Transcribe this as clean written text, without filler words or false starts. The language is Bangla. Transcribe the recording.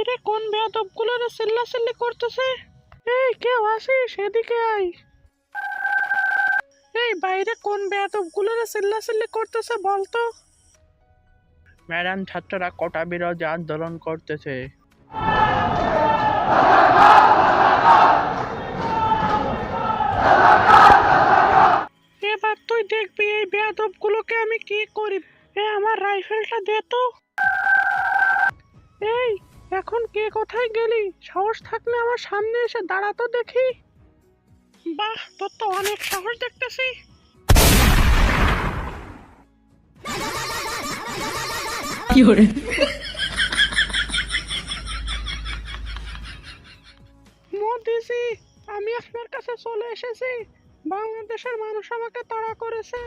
বাইরে কোন বেয়াদবগুলো রে চিল্লাচিল্লি করতেছে? এই কেউ আসিস, এদিকে আয়। এই বাইরে কোন বেয়াদবগুলো রে চিল্লাচিল্লি করতেছে বলতো? ম্যাডাম, ছাত্ররা কোটা বিরোধী আন্দোলন করতেছে। এবার তুই দেখবি এই বেয়াদবগুলোকে আমি কি করি। আমার রাইফেলটা দে তো। এই, এখন কে কোথায় গেলি? সাহস থাকলে আমার সামনে এসে দাঁড়াতো দেখি। বাহ, তোর তো অনেক সাহস দেখতেছি। মোদিজি, আমি আপনার কাছে চলে এসেছি। বাংলাদেশের মানুষ আমাকে তাড়া করেছে।